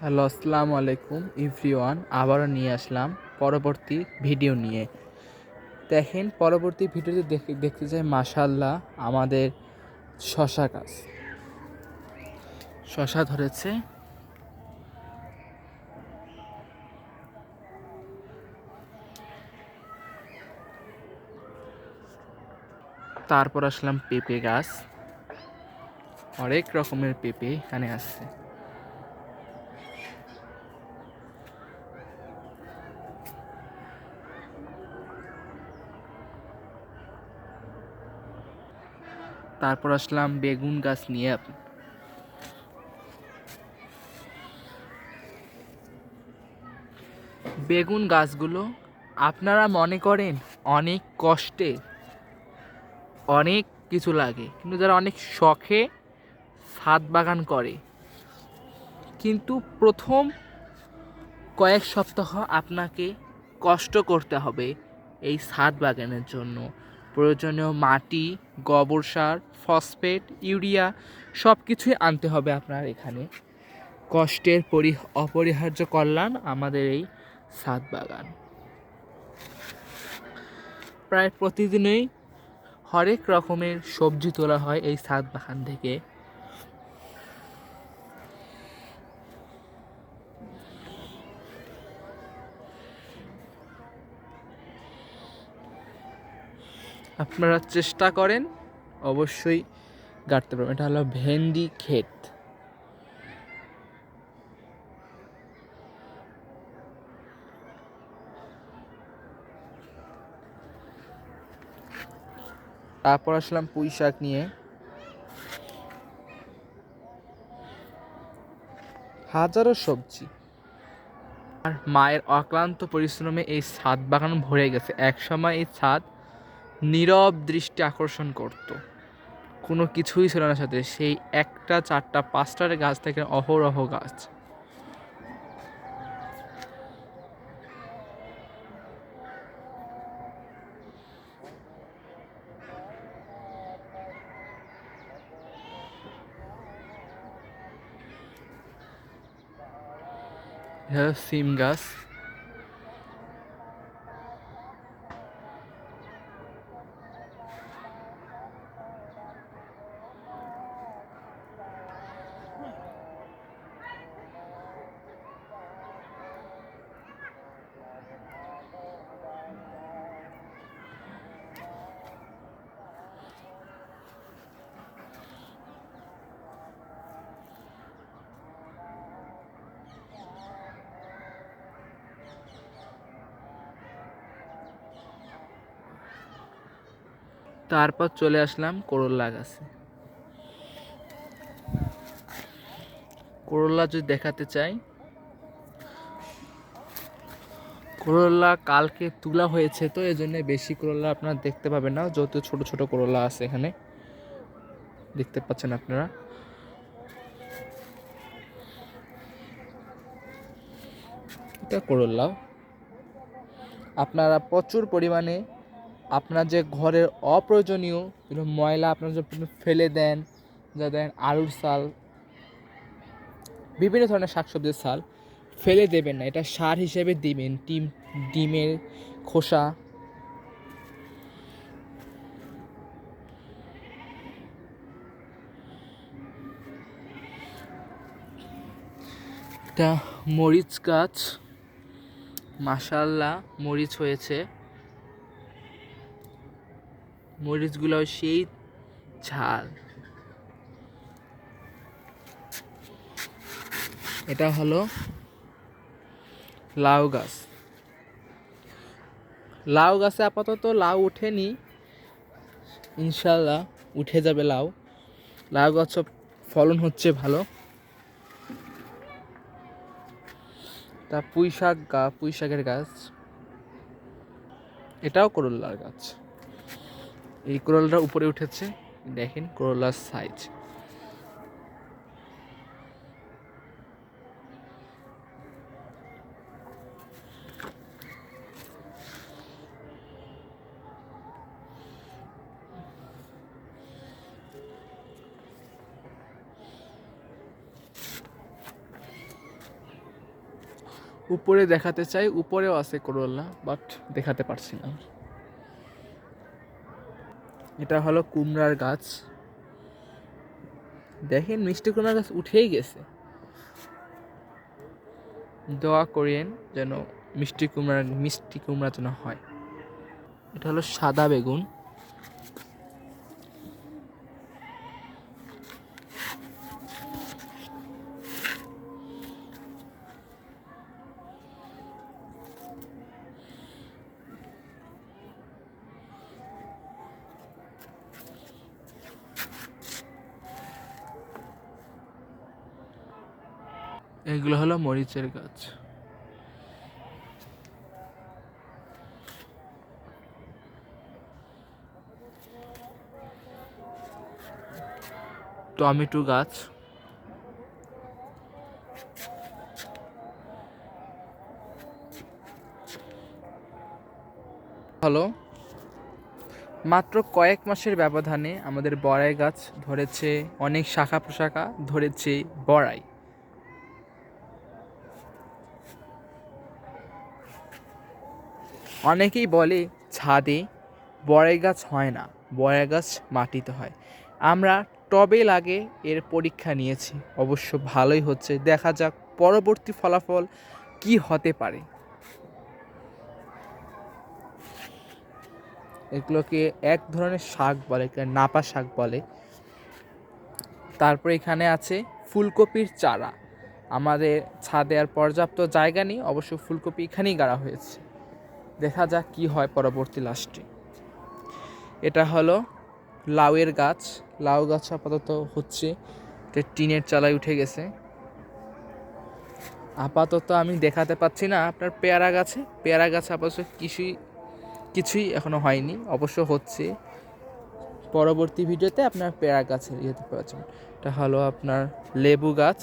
Hello, আসসালামু আলাইকুম everyone. আবারও নিয়ে আসলাম পরবর্তী ভিডিও নিয়ে। দেখেন, পরবর্তী ভিডিওতে দেখতে চাই মাশাআল্লাহ আমাদের শশা গাছ, শশা ধরেছে। তারপর আসলাম পেঁপে গাছ, অনেক রকমের পেঁপে এখানে আছে। তারপর আসলাম বেগুন গাছ নিয়ে। বেগুন গাছগুলো আপনারা মনে করেন অনেক কষ্টে, অনেক কিছু লাগে, কিন্তু যারা অনেক শখে ছাদ বাগান করে, কিন্তু প্রথম কয়েক সপ্তাহ আপনাকে কষ্ট করতে হবে এই ছাদ বাগানের জন্য। প্রয়োজনীয় মাটি, গোবর সার, ফসফেট, ইউরিয়া সব কিছুই আনতে হবে আপনার এখানে। কষ্টের অপরিহার্য কল্যাণ আমাদের এই ছাদ বাগান। প্রায় প্রতিদিনই হরেক রকমের সবজি তোলা হয় এই ছাদ বাগান থেকে। আপনারা চেষ্টা করেন, অবশ্যই গাড়তে পারবেন। এটা হলো ভেন্ডি ক্ষেত। তারপর আসলাম পুঁই শাক নিয়ে। হাজারো সবজি আর মায়ের অক্লান্ত পরিশ্রমে এই ছাদ বাগান ভরে গেছে। একসময় এই ছাদ নীরব দৃষ্টি আকর্ষণ করত, কোনো কিছুই ছিল না সাথে। সেই একটা, চারটা, পাঁচটার গাছ থেকে অহরহ গাছ। সিম গাছ। তারপর চলে আসলাম করল্লা গাছে। করল্লা যদি দেখাতে চাই, করল্লা কালকে তোলা হয়েছে, তো এই জন্য বেশি করল্লা আপনারা দেখতে পাবেন না, যত ছোট ছোট করল্লা আছে এখানে দেখতে পাচ্ছেন আপনারা। এটা করল্লা। আপনারা প্রচুর পরিমাণে আপনার যে ঘরের অপ্রয়োজনীয় ময়লা আপনারা যে ফেলে দেন, যা দেন আলুর ছাল, বিভিন্ন ধরনের শাকসবজির ছাল ফেলে দেবেন না, এটা সার হিসেবে দিবেন। ডিমের খোসা, এটা মরিচ গাছ। মাশাআল্লাহ মরিচ হয়েছে, মরিচগুলো সেই ঝাল। এটা হলো লাউ গাছ। লাউ গাছে আপাতত লাউ ওঠেনি, ইনশাল্লাহ উঠে যাবে লাউ। লাউ গাছ ফলন হচ্ছে ভালো। তা পুঁই শাকের গাছ, এটাও করল্লার গাছ। এই করল্লাটা উপরে উঠেছে, দেখেন করল্লার সাইজ। উপরে দেখাতে চাই, উপরেও আছে করল্লা, বাট দেখাতে পারছি না। এটা হলো কুমড়ার গাছ। দেখেন মিষ্টি কুমড়ার গাছ উঠেই গেছে। দোয়া করেন যেন মিষ্টি কুমড়া যেন হয়। এটা হলো সাদা বেগুন। এগুলো হলো মরিচের গাছ। টমেটো গাছ। হলো মাত্র কয়েক মাসের ব্যবধানে আমাদের বড়াই গাছ ধরেছে, অনেক শাখা প্রশাখা ধরেছে বড়াই। অনেকেই বলে ছাদে বড়াই গাছ হয় না, বড়াই গাছ মাটিতে হয়। আমরা টবে লাগে এর পরীক্ষা নিয়েছি, অবশ্য ভালোই হচ্ছে। দেখা যাক পরবর্তী ফলাফল কি হতে পারে। এগুলোকে এক ধরনের শাক বলে, নাপা শাক বলে। তারপর এখানে আছে ফুলকপির চারা। আমাদের ছাদে আর পর্যাপ্ত জায়গা নেই, অবশ্য ফুলকপি এখানেই গাড়া হয়েছে। দেখা যাক কি হয় পরবর্তী লাস্টে। এটা হলো লাউয়ের গাছ। লাউ গাছ আপাতত হচ্ছে, এটা টিনের চালায় উঠে গেছে। আপাতত আমি দেখাতে পাচ্ছি না আপনার পেয়ারা গাছে। পেয়ারা গাছে আপাতত কিছুই এখনো হয়নি, অবশ্য হচ্ছে। পরবর্তী ভিডিওতে আপনার পেয়ারা গাছের ইয়েতে পাচ্ছেন। এটা হলো আপনার লেবু গাছ।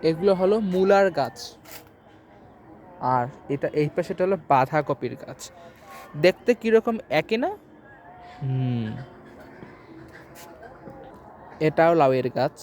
এগুলো হলো মূলার গাছ। আর এই পাশেটা হলো বাঁধাকপির গাছ। দেখতে কিরকম একই না? এটাও লাউয়ের গাছ।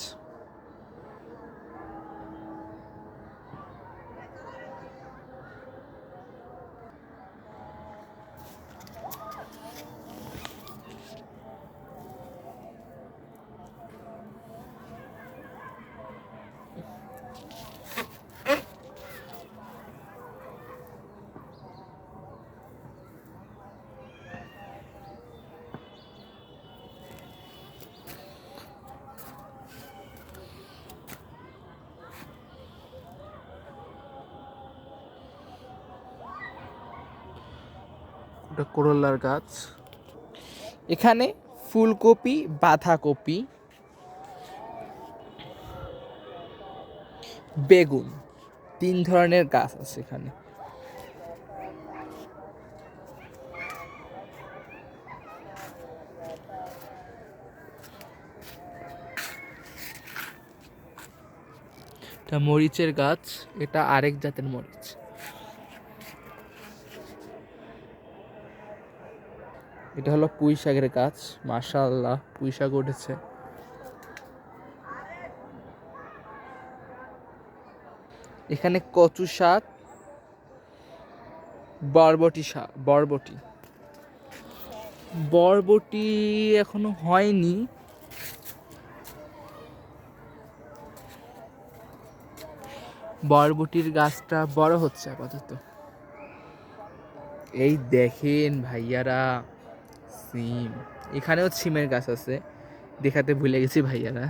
ওটা করলার গাছ। এখানে ফুলকপি, বাঁধাকপি, বেগুন, 3 ধরনের গাছ আছে এখানে। এটা মরিচের গাছ, এটা আরেক জাতের মরিচ। এটা হলো পুঁই শাকের গাছ। মাশাআল্লাহ, পুঁই শাক উঠেছে। এখানে কচু শাক, বরবটি এখনো হয়নি। বরবটির গাছটা বড় হচ্ছে আপাতত। এই দেখেন ভাইয়ারা সিম। এখানেও সিমের গাছ আছে, দেখাতে ভুলে গেছি ভাইয়ারা।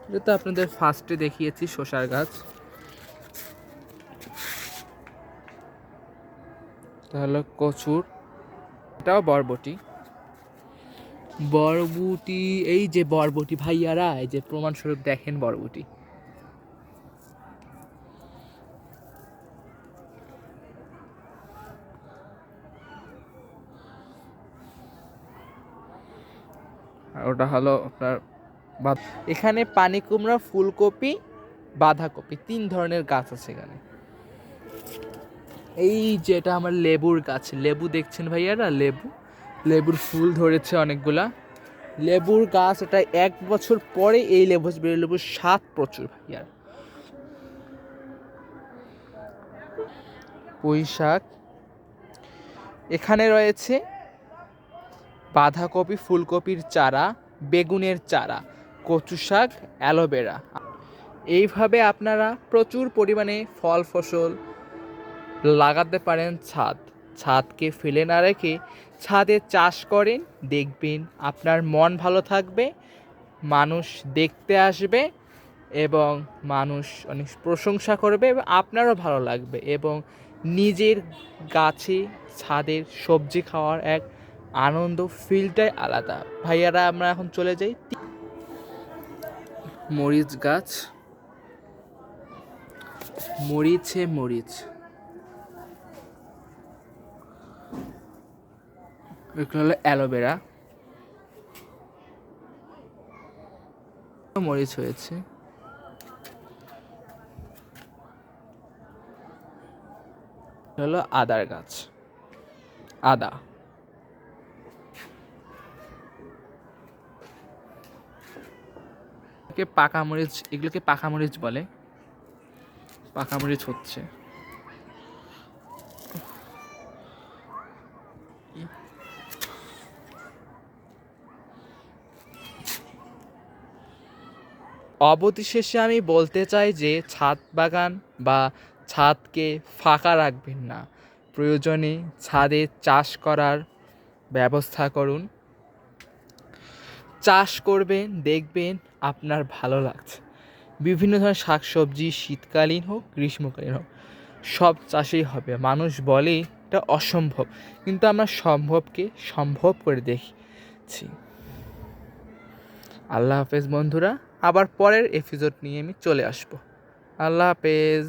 এটা তো আপনাদের ফার্স্টে দেখিয়েছি শসার গাছ। তাহলে কচুর, এটাও বরবটি। এই যে বরবটি ভাইয়ারা, এই যে প্রমাণস্বরূপ দেখেন বরবটি। আর ওটা হলো আপনার এখানে পানি কুমড়া, ফুলকপি, বাঁধাকপি, 3 ধরনের গাছ আছে এখানে। এই যেটা আমার লেবুর গাছ, লেবু দেখছেন ভাইয়ারা, লেবুর ফুল ধরেছে অনেকগুলা। লেবুর গাছ, এটা 1 বছর পরে এই লেবুর স্বাদ প্রচুর ভাইয়া। পুঁই শাক, এখানে রয়েছে বাঁধাকপি, ফুলকপির চারা, বেগুনের চারা, কচু শাক, অ্যালোভেরা। এইভাবে আপনারা প্রচুর পরিমাণে ফল ফসল লাগাতে পারেন। ছাদকে ফেলে না রেখে ছাদে চাষ করেন, দেখবেন আপনার মন ভালো থাকবে, মানুষ দেখতে আসবে এবং মানুষ অনেক প্রশংসা করবে এবং আপনারও ভালো লাগবে এবং নিজের গাছে ছাদের সবজি খাওয়ার এক আনন্দ, ফিলটাই আলাদা। ভাইয়ারা আমরা এখন চলে যাই। মরিচ গাছ, মরিচ, এগুলো হলো অ্যালোভেরা, মরিচ হয়েছে। হলো আদার গাছ, আদা। পাকা মরিচ, এগুলোকে পাকা মরিচ বলে। পাকা মরিচ হচ্ছে। অবশেষে আমি বলতে চাই যে ছাদ বাগান বা ছাদকে ফাঁকা রাখবেন না, প্রয়োজনে ছাদে চাষ করার ব্যবস্থা করুন। চাষ করবেন, দেখবেন আপনার ভালো লাগছে। বিভিন্ন ধরনের শাকসবজি, শীতকালীন হোক গ্রীষ্মকালীন হোক, সব চাষেই হবে। মানুষ বলে এটা অসম্ভব, কিন্তু আমরা সম্ভবকে সম্ভব করে দেখছি। আল্লাহ হাফেজ বন্ধুরা, আবার পরের এপিসোড নিয়ে আমি চলে আসবো। আল্লাহ হাফেজ।